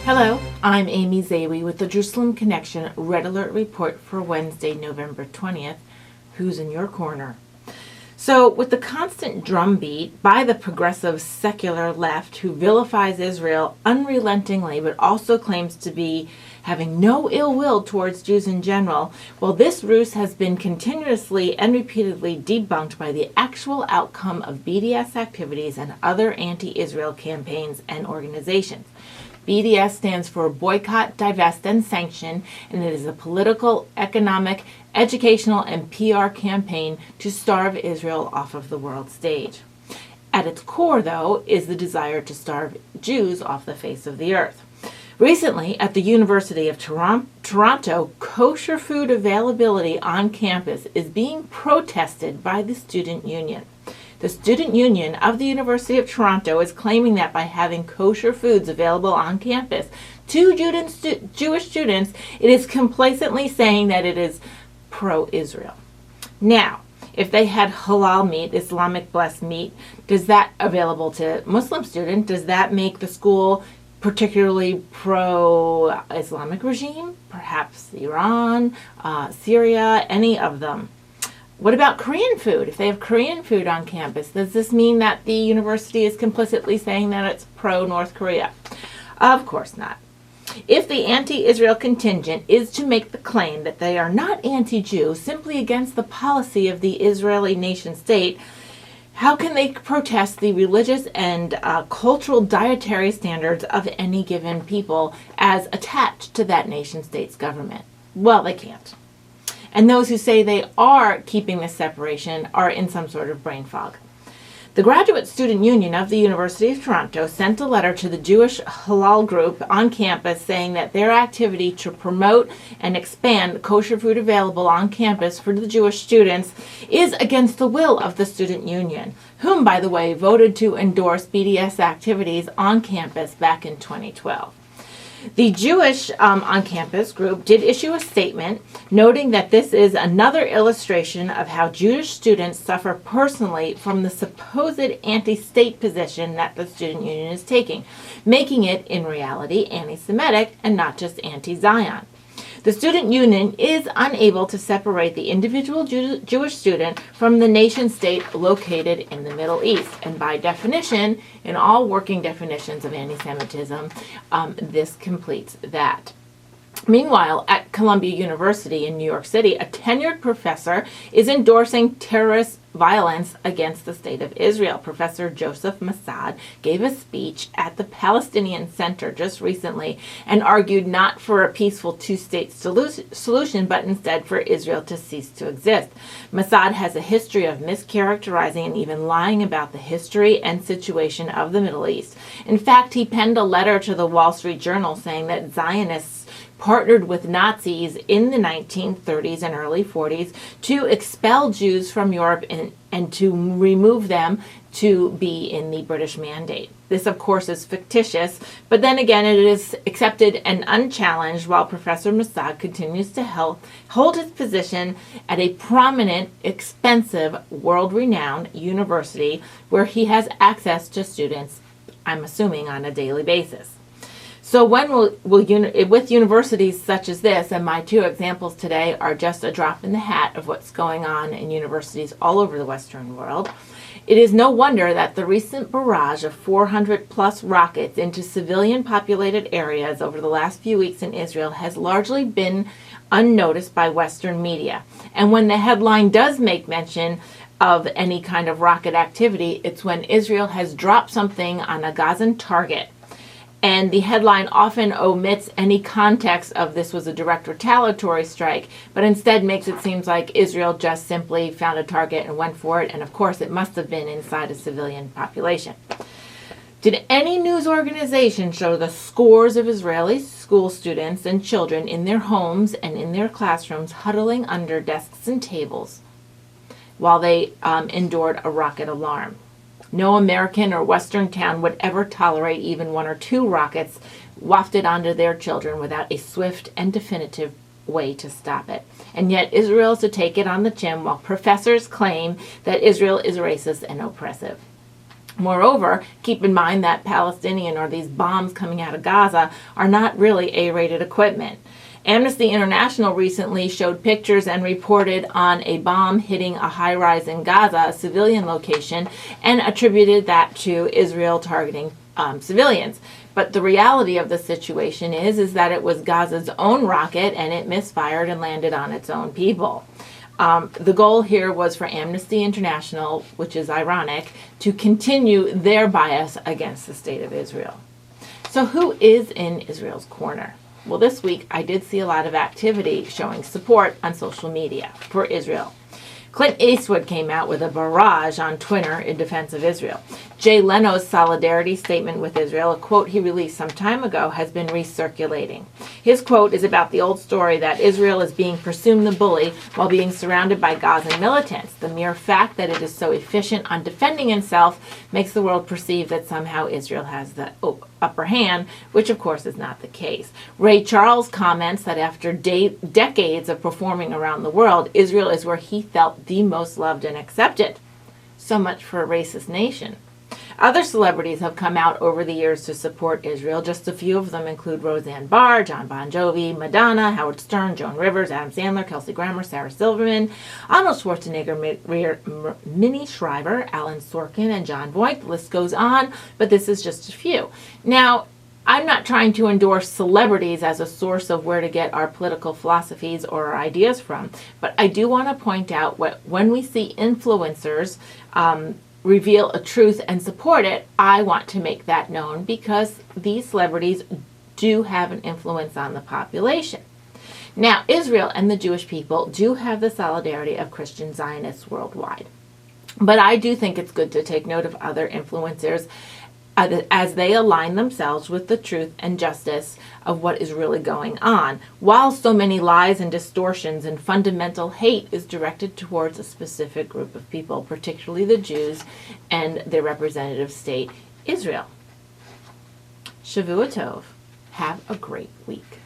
Hello, I'm Amy Zawi with the Jerusalem Connection Red Alert Report for Wednesday, November 20th. Who's in your corner? So, with the constant drumbeat by the progressive secular left who vilifies Israel unrelentingly but also claims to be having no ill will towards Jews in general, well, this ruse has been continuously and repeatedly debunked by the actual outcome of BDS activities and other anti-Israel campaigns and organizations. BDS stands for Boycott, Divest, and Sanction, and it is a political, economic, educational, and PR campaign to starve Israel off of the world stage. At its core, though, is the desire to starve Jews off the face of the earth. Recently, at the University of Toronto, kosher food availability on campus is being protested by the student union. The student union of the University of Toronto is claiming that by having kosher foods available on campus to Jewish students, it is complacently saying that it is pro-Israel. Now, if they had halal meat, Islamic blessed meat, does that available to Muslim students, does that make the school particularly pro-Islamic regime? Perhaps Iran, Syria, any of them. What about Korean food? If they have Korean food on campus, does this mean that the university is complicitly saying that it's pro-North Korea? Of course not. If the anti-Israel contingent is to make the claim that they are not anti-Jew, simply against the policy of the Israeli nation state, how can they protest the religious and cultural dietary standards of any given people as attached to that nation state's government? Well, they can't. And those who say they are keeping this separation are in some sort of brain fog. The Graduate Student Union of the University of Toronto sent a letter to the Jewish Halal group on campus saying that their activity to promote and expand kosher food available on campus for the Jewish students is against the will of the student union, whom, by the way, voted to endorse BDS activities on campus back in 2012. The Jewish on-campus group did issue a statement noting that this is another illustration of how Jewish students suffer personally from the supposed anti-state position that the student union is taking, making it, in reality, anti-Semitic and not just anti-Zion. The student union is unable to separate the individual Jewish student from the nation state located in the Middle East. And by definition, in all working definitions of anti-Semitism, this completes that. Meanwhile, at Columbia University in New York City, a tenured professor is endorsing terrorist violence against the state of Israel. Professor Joseph Massad gave a speech at the Palestinian Center just recently and argued not for a peaceful two-state solution, but instead for Israel to cease to exist. Massad has a history of mischaracterizing and even lying about the history and situation of the Middle East. In fact, he penned a letter to the Wall Street Journal saying that Zionists partnered with Nazis in the 1930s and early 40s to expel Jews from Europe and to remove them to be in the British Mandate. This, of course, is fictitious, but then again, it is accepted and unchallenged while Professor Massad continues to hold his position at a prominent, expensive, world-renowned university where he has access to students, I'm assuming, on a daily basis. So when with universities such as this, and my two examples today are just a drop in the hat of what's going on in universities all over the Western world, it is no wonder that the recent barrage of 400-plus rockets into civilian-populated areas over the last few weeks in Israel has largely been unnoticed by Western media. And when the headline does make mention of any kind of rocket activity, it's when Israel has dropped something on a Gazan target. And the headline often omits any context of this was a direct retaliatory strike, but instead makes it seem like Israel just simply found a target and went for it, and of course it must have been inside a civilian population. Did any news organization show the scores of Israeli school students and children in their homes and in their classrooms huddling under desks and tables while they endured a rocket alarm? No American or Western town would ever tolerate even one or two rockets wafted onto their children without a swift and definitive way to stop it. And yet Israel is to take it on the chin while professors claim that Israel is racist and oppressive. Moreover, keep in mind that Palestinian or these bombs coming out of Gaza are not really A-rated equipment. Amnesty International recently showed pictures and reported on a bomb hitting a high-rise in Gaza, a civilian location, and attributed that to Israel targeting civilians. But the reality of the situation is that it was Gaza's own rocket and it misfired and landed on its own people. The goal here was for Amnesty International, which is ironic, to continue their bias against the state of Israel. So who is in Israel's corner? Well, this week I did see a lot of activity showing support on social media for Israel. Clint Eastwood came out with a barrage on Twitter in defense of Israel. Jay Leno's solidarity statement with Israel, a quote he released some time ago, has been recirculating. His quote is about the old story that Israel is being Pursum the bully while being surrounded by Gazan militants. The mere fact that it is so efficient on defending itself makes the world perceive that somehow Israel has the upper hand, which of course is not the case. Ray Charles comments that after decades of performing around the world, Israel is where he felt the most loved and accepted. So much for a racist nation. Other celebrities have come out over the years to support Israel. Just a few of them include Roseanne Barr, John Bon Jovi, Madonna, Howard Stern, Joan Rivers, Adam Sandler, Kelsey Grammer, Sarah Silverman, Arnold Schwarzenegger, Minnie Shriver, Alan Sorkin, and John Voight. The list goes on, but this is just a few. Now, I'm not trying to endorse celebrities as a source of where to get our political philosophies or our ideas from, but I do want to point out when we see influencers reveal a truth and support it, I want to make that known because these celebrities do have an influence on the population. Now, Israel and the Jewish people do have the solidarity of Christian Zionists worldwide. But I do think it's good to take note of other influencers as they align themselves with the truth and justice of what is really going on, while so many lies and distortions and fundamental hate is directed towards a specific group of people, particularly the Jews and their representative state, Israel. Shavua Tov. Have a great week.